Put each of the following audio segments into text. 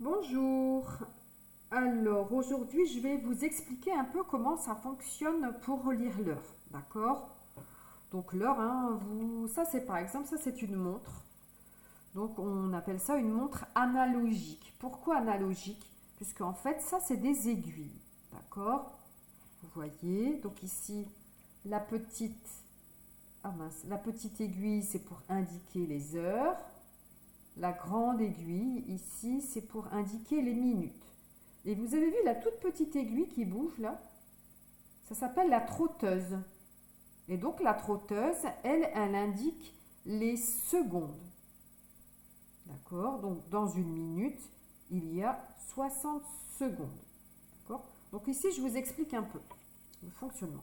Bonjour. Alors aujourd'hui je vais vous expliquer un peu comment ça fonctionne pour lire l'heure. D'accord? Donc l'heure, hein, ça c'est par exemple, ça c'est une montre. Donc on appelle ça une montre analogique. Pourquoi analogique? Puisque en fait ça c'est des aiguilles. D'accord? Vous voyez, donc ici la petite, la petite aiguille c'est pour indiquer les heures. La grande aiguille ici c'est pour indiquer les minutes. Et vous avez vu la toute petite aiguille qui bouge là? Ça s'appelle la trotteuse. Et donc la trotteuse, elle indique les secondes. D'accord? Donc dans une minute, il y a 60 secondes. D'accord? Donc ici, je vous explique un peu le fonctionnement.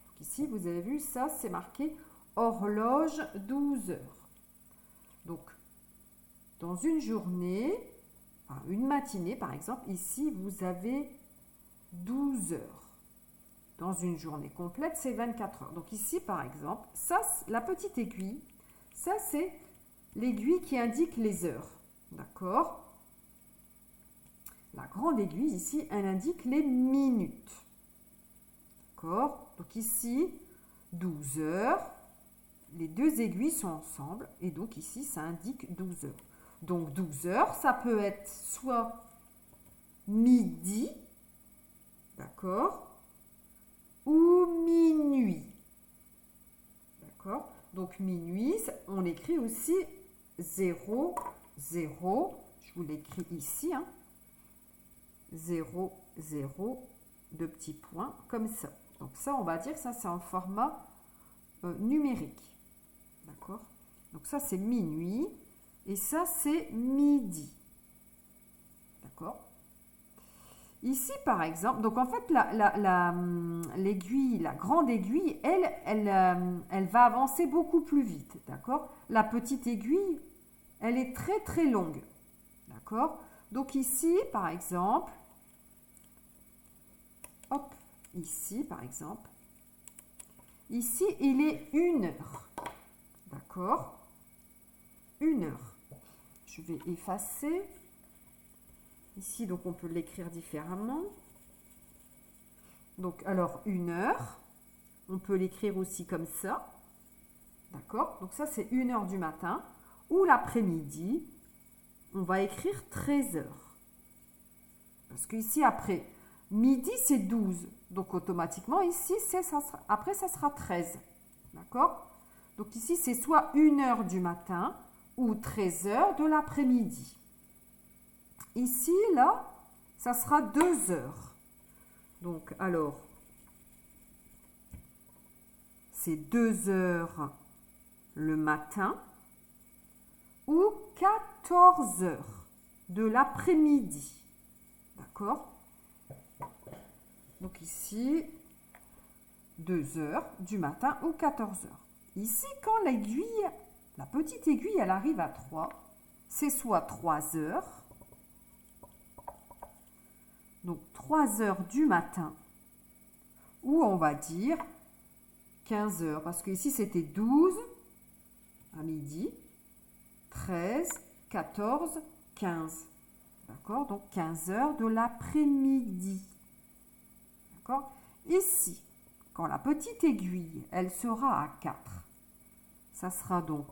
Donc ici, vous avez vu, ça c'est marqué horloge 12 heures. Donc dans une journée, une matinée par exemple, ici vous avez 12 heures. Dans une journée complète, c'est 24 heures. Donc ici, par exemple, ça, la petite aiguille, ça, c'est l'aiguille qui indique les heures. D'accord? La grande aiguille, ici, elle indique les minutes. D'accord? Donc ici, 12 heures. Les deux aiguilles sont ensemble. Et donc ici, ça indique 12 heures. Donc 12 heures, ça peut être soit midi, d'accord, ou minuit. D'accord? Donc minuit, on écrit aussi 0, 0. Je vous l'écris ici. 0, 0, deux petits points, comme ça. Donc ça, on va dire que ça, c'est en format numérique. D'accord? Donc ça, c'est minuit. Et ça, c'est midi. D'accord? Ici, par exemple, donc en fait, l'aiguille, la grande aiguille, elle va avancer beaucoup plus vite, d'accord? La petite aiguille, elle est très très longue, d'accord? Donc ici, par exemple, hop, ici, par exemple, ici, il est 1 heure, d'accord? 1 heure. Je vais effacer. Ici, donc on peut l'écrire différemment. Donc, alors, 1 heure. On peut l'écrire aussi comme ça. D'accord? Donc ça, c'est 1 heure du matin. Ou l'après-midi, on va écrire 13 heures. Parce qu'ici, après, midi, c'est 12. Donc automatiquement, ici, après, ça sera 13. D'accord? Donc ici, c'est soit 1 heure du matin ou 13 heures de l'après-midi. Ici, là, ça sera 2 heures. Donc, alors, c'est 2 heures le matin ou 14 heures de l'après-midi. D'accord? Donc ici, 2 heures du matin ou 14 heures. Ici, quand l'aiguille, la petite aiguille, elle arrive à 3, c'est soit 3 heures, donc 3 heures du matin, ou on va dire 15 heures, parce qu'ici c'était 12 à midi, 13, 14, 15. D'accord? Donc 15 heures de l'après-midi. D'accord? Ici, quand la petite aiguille, elle sera à 4, ça sera donc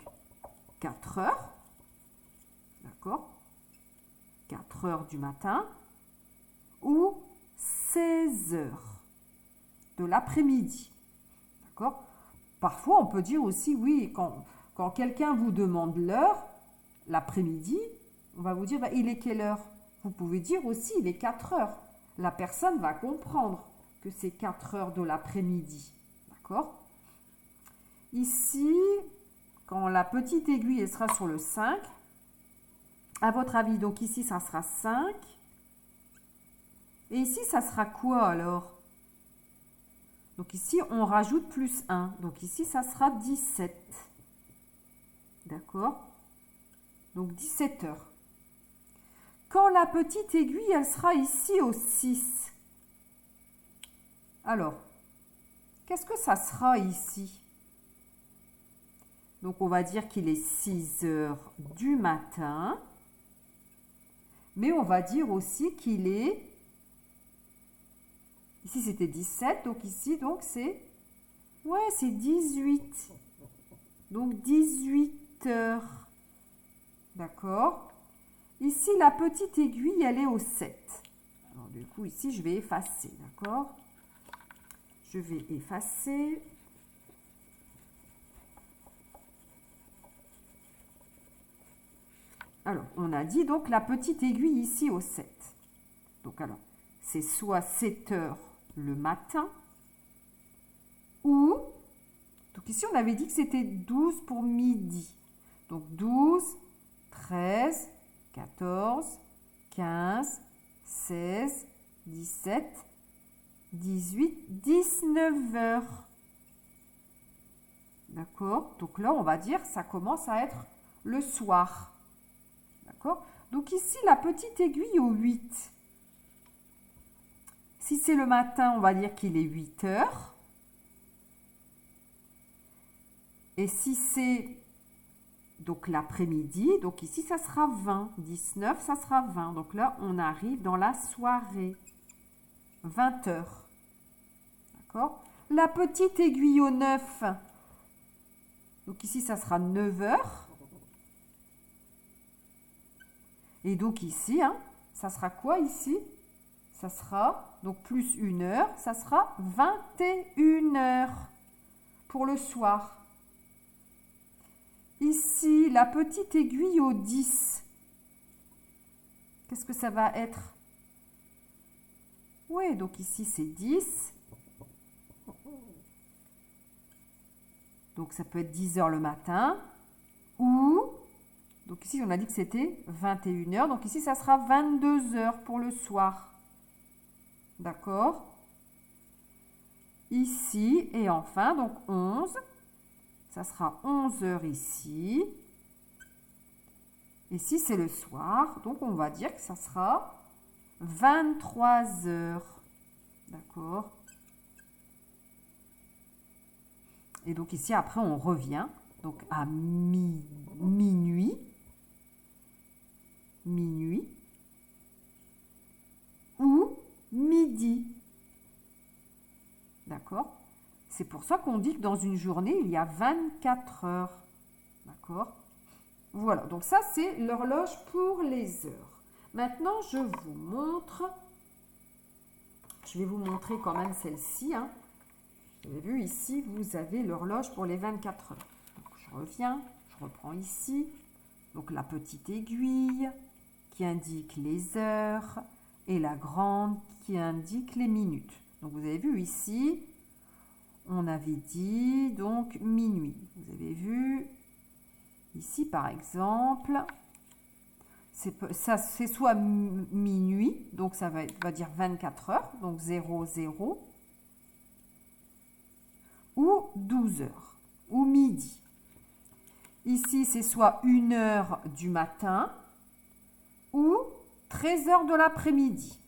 4 heures. D'accord? 4 heures du matin ou 16 heures de l'après-midi. D'accord? Parfois, on peut dire aussi, oui, quand quelqu'un vous demande l'heure, l'après-midi, on va vous dire, il est quelle heure? Vous pouvez dire aussi, il est 4 heures. La personne va comprendre que c'est 4 heures de l'après-midi. D'accord? Ici, quand la petite aiguille elle sera sur le 5, à votre avis, donc ici, ça sera 5. Et ici, ça sera quoi alors? Donc ici, on rajoute plus 1. Donc ici, ça sera 17. D'accord? Donc 17 heures. Quand la petite aiguille, elle sera ici au 6. Alors, qu'est-ce que ça sera ici? Donc on va dire qu'il est 6 heures du matin. Mais on va dire aussi qu'il est... Ici, c'était 17. Donc ici, donc c'est... Ouais, c'est 18. Donc 18 heures. D'accord? Ici, la petite aiguille, elle est au 7. Alors du coup, ici, je vais effacer. D'accord? Je vais effacer. Alors, on a dit donc la petite aiguille ici au 7. Donc alors, c'est soit 7 heures le matin ou... Donc ici, on avait dit que c'était 12 pour midi. Donc 12, 13, 14, 15, 16, 17, 18, 19 heures. D'accord? Donc là, on va dire ça commence à être le soir. D'accord? Donc ici, la petite aiguille au 8. Si c'est le matin, on va dire qu'il est 8 heures. Et si c'est donc l'après-midi, donc ici, ça sera 20. 19, ça sera 20. Donc là, on arrive dans la soirée. 20 heures. D'accord? La petite aiguille au 9. Donc ici, ça sera 9 heures. Et donc ici, hein, ça sera quoi ici? Ça sera, donc plus 1 heure, ça sera 21 heures pour le soir. Ici, la petite aiguille au 10. Qu'est-ce que ça va être? Oui, donc ici, c'est 10. Donc ça peut être 10 heures le matin. Ou, donc ici, on a dit que c'était 21 heures. Donc ici, ça sera 22 heures pour le soir. D'accord? Ici, et enfin, donc 11. Ça sera 11 heures ici. Ici, c'est le soir. Donc, on va dire que ça sera 23 heures. D'accord? Et donc, ici, après, on revient. Donc, à minuit. Minuit. Ou midi. D'accord? C'est pour ça qu'on dit que dans une journée, il y a 24 heures. D'accord? Voilà, donc ça, c'est l'horloge pour les heures. Maintenant, je vous montre... Je vais vous montrer quand même celle-ci. Hein. Vous avez vu ici, vous avez l'horloge pour les 24 heures. Donc, je reviens, je reprends ici. Donc, la petite aiguille qui indique les heures et la grande qui indique les minutes. Donc, vous avez vu ici... On avait dit donc minuit. Vous avez vu ici par exemple, c'est soit minuit, donc ça va dire 24 heures, donc 00, ou 12 heures, ou midi. Ici, c'est soit 1 heure du matin ou 13 heures de l'après-midi.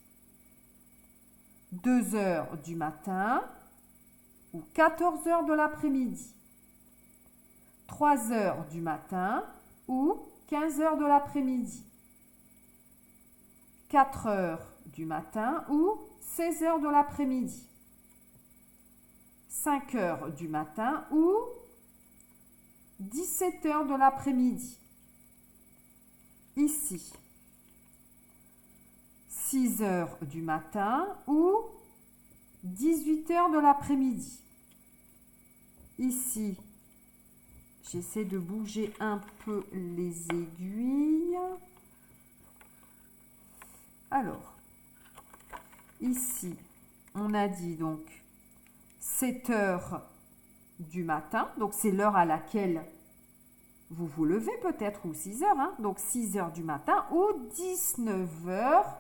2 heures du matin ou 14 heures de l'après-midi, 3 heures du matin ou 15 heures de l'après-midi, 4 heures du matin ou 16 heures de l'après-midi, 5 heures du matin ou 17 heures de l'après-midi. Ici, 6 heures du matin ou 18 heures de l'après-midi. Ici, j'essaie de bouger un peu les aiguilles. Alors, ici, on a dit donc 7 heures du matin. Donc, c'est l'heure à laquelle vous vous levez peut-être, ou 6 heures. Hein, donc, 6 heures du matin ou 19 heures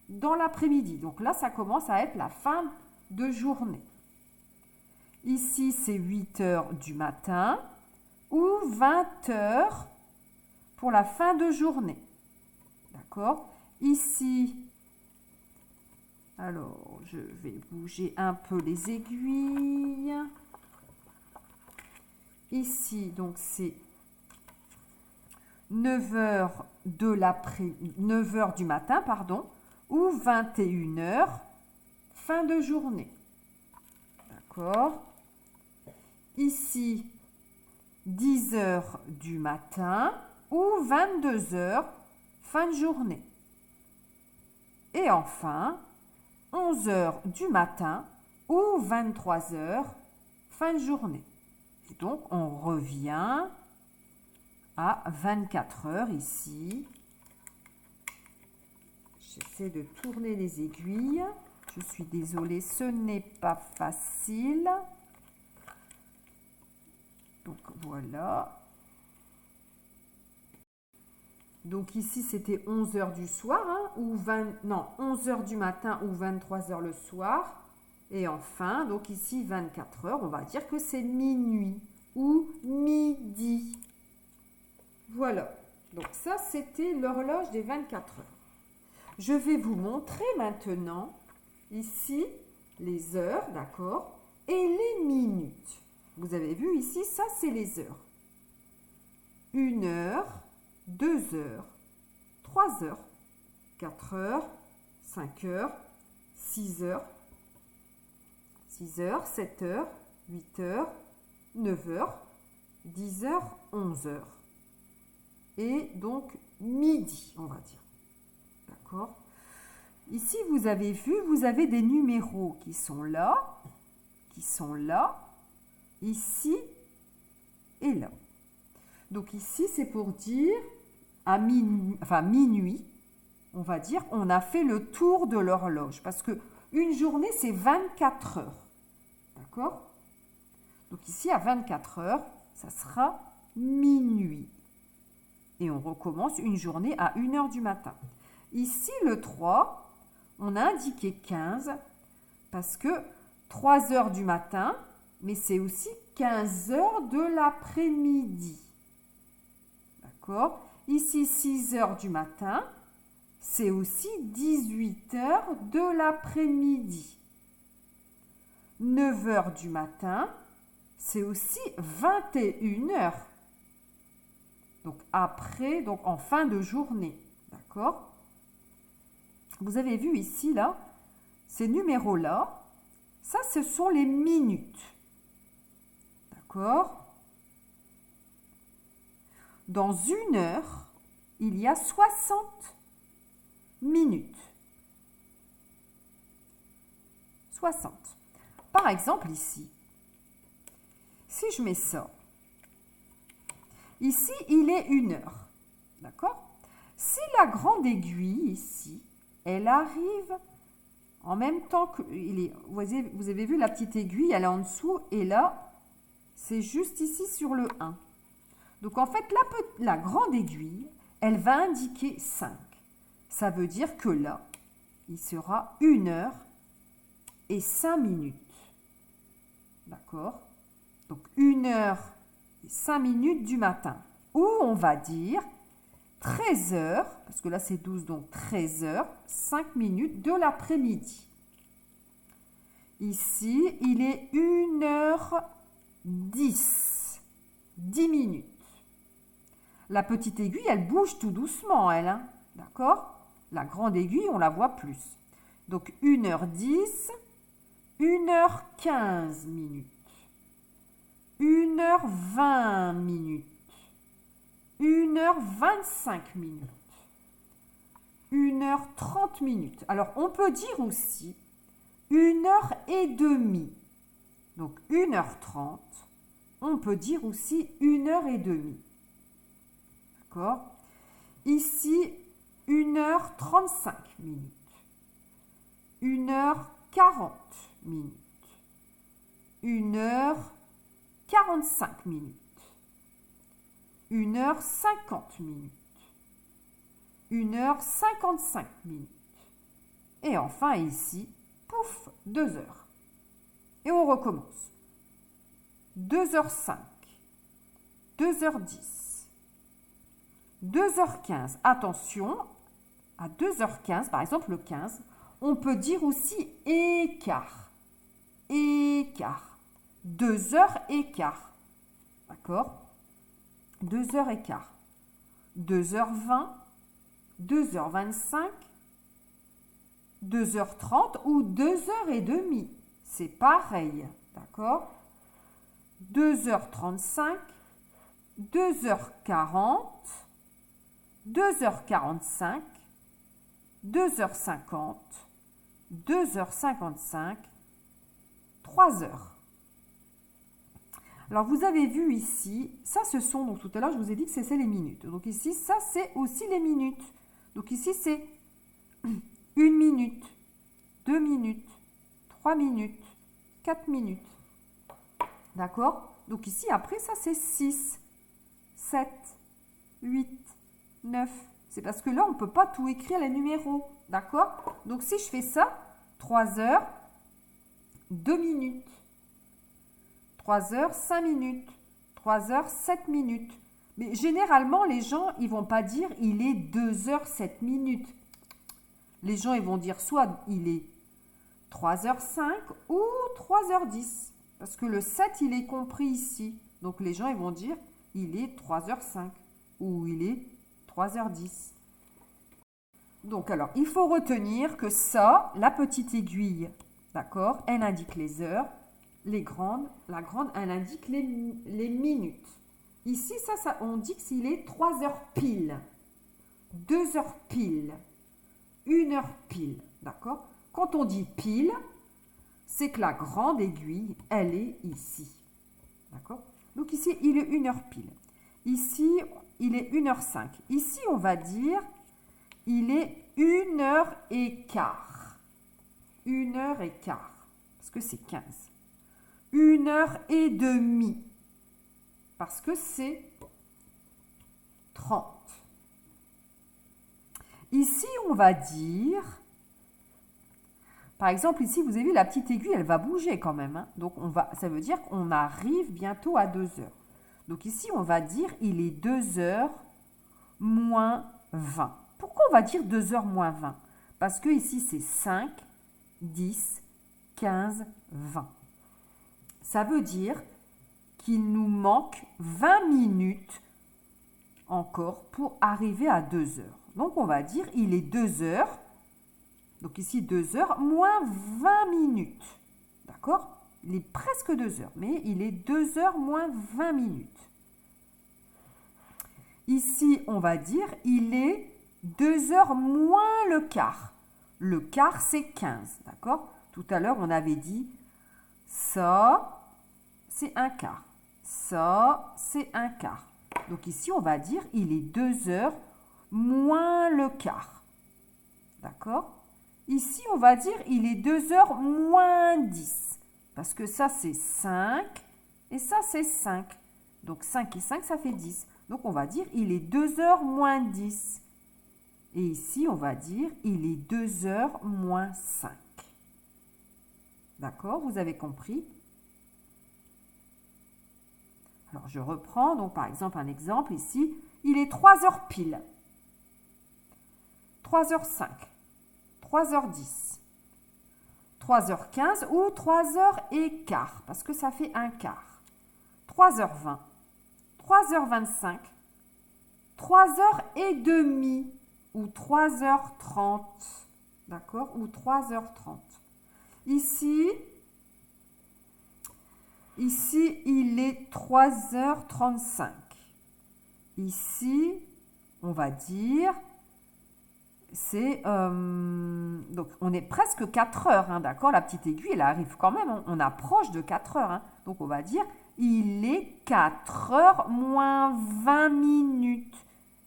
dans l'après-midi. Donc là, ça commence à être la fin de journée. Ici, c'est 8 heures du matin ou 20 heures pour la fin de journée. D'accord? Ici, alors, je vais bouger un peu les aiguilles. Ici, donc, c'est 9h 9h du matin, pardon, ou 21h, fin de journée. D'accord? Ici, 10h du matin ou 22h, fin de journée. Et enfin, 11h du matin ou 23h, fin de journée. Et donc, on revient à 24 heures ici. J'essaie de tourner les aiguilles. Je suis désolée, ce n'est pas facile. Donc, voilà. Donc, ici, c'était 11 heures du soir, hein, ou 11 heures du matin ou 23 heures le soir. Et enfin, donc ici, 24 heures, on va dire que c'est minuit ou midi. Voilà. Donc, ça, c'était l'horloge des 24 heures. Je vais vous montrer maintenant, ici, les heures, d'accord, et les minutes. Vous avez vu ici, ça, c'est les heures. 1 heure, 2 heures, 3 heures, 4 heures, 5 heures, 6 heures, 6 heures, 7 heures, 8 heures, 9 heures, 10 heures, 11 heures. Et donc, midi, on va dire. D'accord? Ici, vous avez vu, vous avez des numéros qui sont là, ici et là. Donc ici, c'est pour dire à minuit, on va dire, on a fait le tour de l'horloge. Parce que une journée, c'est 24 heures. D'accord? Donc ici, à 24 heures, ça sera minuit. Et on recommence une journée à 1 heure du matin. Ici, le 3, on a indiqué 15 parce que 3 heures du matin, mais c'est aussi 15 heures de l'après-midi. D'accord? Ici, 6 heures du matin, c'est aussi 18 heures de l'après-midi. 9 heures du matin, c'est aussi 21 heures. Donc après, donc en fin de journée. D'accord? Vous avez vu ici, là, ces numéros-là, ça, ce sont les minutes. D'accord? Dans 1 heure, il y a 60 minutes. 60. Par exemple, ici, si je mets ça, ici, il est 1 heure. D'accord? Si la grande aiguille, ici, elle arrive en même temps que... vous avez vu la petite aiguille, elle est en dessous, et là, c'est juste ici sur le 1. Donc, en fait, la grande aiguille, elle va indiquer 5. Ça veut dire que là, il sera 1 heure et 5 minutes. D'accord? Donc, 1 heure et 5 minutes du matin. Ou on va dire 13 heures, parce que là c'est 12, donc 13 heures, 5 minutes de l'après-midi. Ici, il est 1 heure 10, 10 minutes. La petite aiguille, elle bouge tout doucement, elle. Hein? D'accord? La grande aiguille, on la voit plus. Donc 1 heure 10, 1 heure 15 minutes, 1 heure 20 minutes, 1 heure 25 minutes, 1 heure 30 minutes. Alors, on peut dire aussi 1 heure et demie. Donc, 1 heure 30. On peut dire aussi 1 heure et demie. D'accord? Ici, 1 heure 35 minutes. 1 heure 40 minutes. 1 heure 45 minutes. 1 heure 50 minutes. 1 heure 55 minutes. Et enfin ici, pouf, 2 heures. Et on recommence. 2h05, 2h10, 2h15. Attention, à 2h15, par exemple le 15, on peut dire aussi écart. Écart. 2h15. D'accord? 2h15. 2h20, 2h25, 2h30 ou 2h30. C'est pareil, d'accord? 2h35, 2h40, 2h45, 2h50, 2h55, 3h. Alors, vous avez vu ici, ça ce sont, donc tout à l'heure, je vous ai dit que c'est les minutes. Donc ici, ça c'est aussi les minutes. Donc ici, c'est 1 minute, 2 minutes, 3 minutes, 4 minutes. D'accord? Donc ici, après, ça c'est 6, 7, 8, 9. C'est parce que là, on ne peut pas tout écrire les numéros. D'accord? Donc si je fais ça, 3 heures, 2 minutes. 3 heures, 5 minutes. 3 heures, 7 minutes. Mais généralement, les gens, ils ne vont pas dire « il est 2 heures, 7 minutes ». Les gens, ils vont dire soit « il est 3 heures 5 ou 3 heures 10 ». Parce que le 7, il est compris ici. Donc, les gens, ils vont dire « il est 3 heures 5 » ou « il est 3 heures 10 ». Donc, alors, il faut retenir que ça, la petite aiguille, d'accord, elle indique les heures. La grande, elle indique les minutes. Ici, ça, on dit qu'il est 3 heures pile, 2 heures pile, 1 heure pile, d'accord? Quand on dit pile, c'est que la grande aiguille, elle est ici, d'accord? Donc ici, il est 1 heure pile. Ici, il est 1 heure 5. Ici, on va dire, il est 1 heure et quart. 1 heure et quart, parce que c'est 15. 1 heure et demie, parce que c'est 30. Ici, on va dire, par exemple, ici, vous avez vu, la petite aiguille, elle va bouger quand même. Hein. Donc, ça veut dire qu'on arrive bientôt à 2 heures. Donc, ici, on va dire, il est 2 heures moins 20. Pourquoi on va dire 2 heures moins 20? Parce que ici, c'est 5, 10, 15, 20. Ça veut dire qu'il nous manque 20 minutes encore pour arriver à 2 heures. Donc, on va dire il est 2 heures. Donc, ici, 2 heures moins 20 minutes. D'accord? Il est presque 2 heures, mais il est 2 heures moins 20 minutes. Ici, on va dire il est 2 heures moins le quart. Le quart, c'est 15. D'accord? Tout à l'heure, on avait dit ça, c'est un quart. Ça, c'est un quart. Donc ici, on va dire il est 2 heures moins le quart. D'accord? Ici, on va dire il est 2 heures moins 10. Parce que ça, c'est 5 et ça, c'est 5. Donc 5 et 5, ça fait 10. Donc on va dire il est 2 heures moins 10. Et ici, on va dire il est 2 heures moins 5. D'accord? Vous avez compris? Alors, je reprends. Donc, par exemple, un exemple ici. Il est 3 heures pile. 3 heures 5. 3 heures 10. 3 heures 15 ou 3 heures et quart. Parce que ça fait un quart. 3 heures 20. 3 heures 25. 3 heures et demie. Ou 3 heures 30. D'accord? Ou 3 heures 30. Ici, il est 3h35. Ici, on va dire, c'est... donc, on est presque 4 heures, hein, d'accord? La petite aiguille, elle arrive quand même, on approche de 4 heures. Hein. Donc, on va dire, il est 4 heures moins 20 minutes.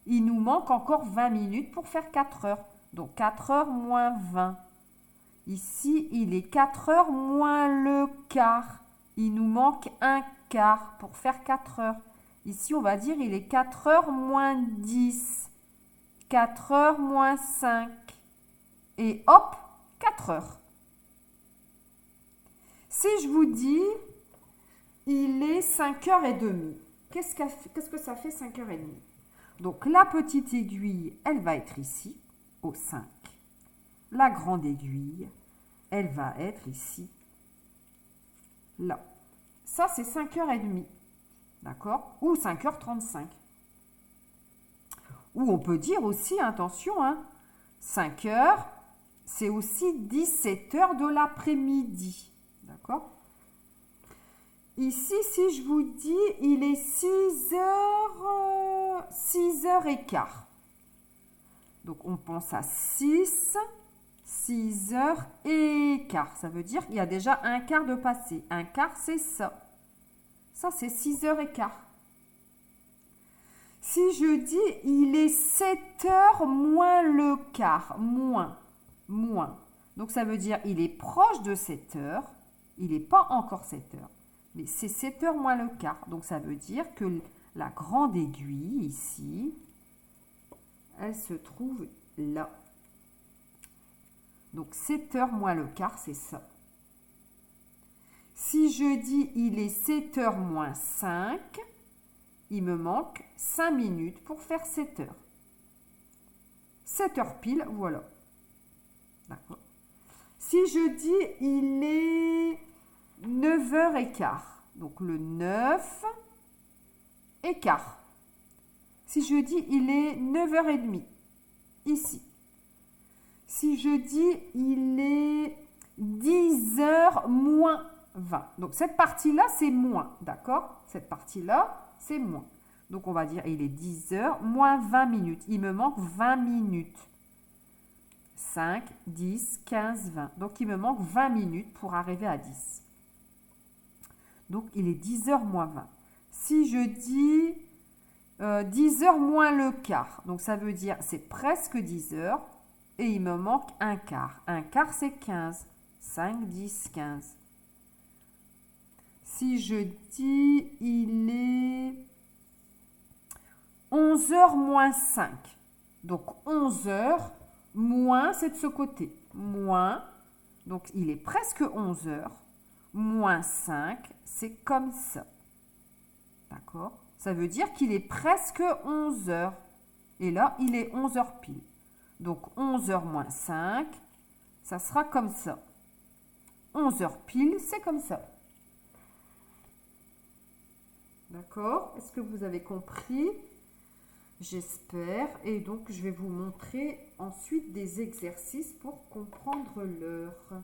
Il nous manque encore 20 minutes pour faire 4 heures. Donc, 4 heures moins 20. Ici, il est 4 heures moins le quart. Il nous manque un quart pour faire 4 heures. Ici, on va dire il est 4 heures moins 10. 4 heures moins 5. Et hop, 4 heures. Si je vous dis, il est 5h30. Qu'est-ce que ça fait 5h30? Donc, la petite aiguille, elle va être ici, au 5. La grande aiguille, elle va être ici, là. Ça, c'est 5h30. D'accord? Ou 5h35. Ou on peut dire aussi, attention, hein, 5 heures, c'est aussi 17 heures de l'après-midi. D'accord? Ici, si je vous dis, il est 6 heures et quart. Donc, on pense à 6 heures et quart. Ça veut dire qu'il y a déjà un quart de passé. Un quart, c'est ça. Ça, c'est 6 heures et quart. Si je dis, il est 7 heures moins le quart. Moins. Donc, ça veut dire, il est proche de 7 heures. Il n'est pas encore 7 heures. Mais c'est 7 heures moins le quart. Donc, ça veut dire que la grande aiguille, ici, elle se trouve là. Donc, 7 heures moins le quart, c'est ça. Si je dis, il est 7 heures moins 5, il me manque 5 minutes pour faire 7 heures. 7 heures pile, voilà. D'accord. Si je dis, il est 9 heures et quart. Donc, le 9 et quart. Si je dis, il est 9h30, ici. Si je dis, il est 10 heures moins 20. Donc, cette partie-là, c'est moins, d'accord? Cette partie-là, c'est moins. Donc, on va dire, il est 10 heures moins 20 minutes. Il me manque 20 minutes. 5, 10, 15, 20. Donc, il me manque 20 minutes pour arriver à 10. Donc, il est 10 heures moins 20. Si je dis 10 heures moins le quart, donc ça veut dire c'est presque 10 heures et il me manque un quart. Un quart, c'est 15. 5, 10, 15. Si je dis il est 11 heures moins 5, donc 11 heures moins, c'est de ce côté. Moins, donc il est presque 11 heures, moins 5, c'est comme ça. D'accord? Ça veut dire qu'il est presque 11 heures. Et là, il est 11 heures pile. Donc 11 heures moins 5, ça sera comme ça. 11 heures pile, c'est comme ça. D'accord? est-ce que vous avez compris? J'espère. Et donc, je vais vous montrer ensuite des exercices pour comprendre l'heure.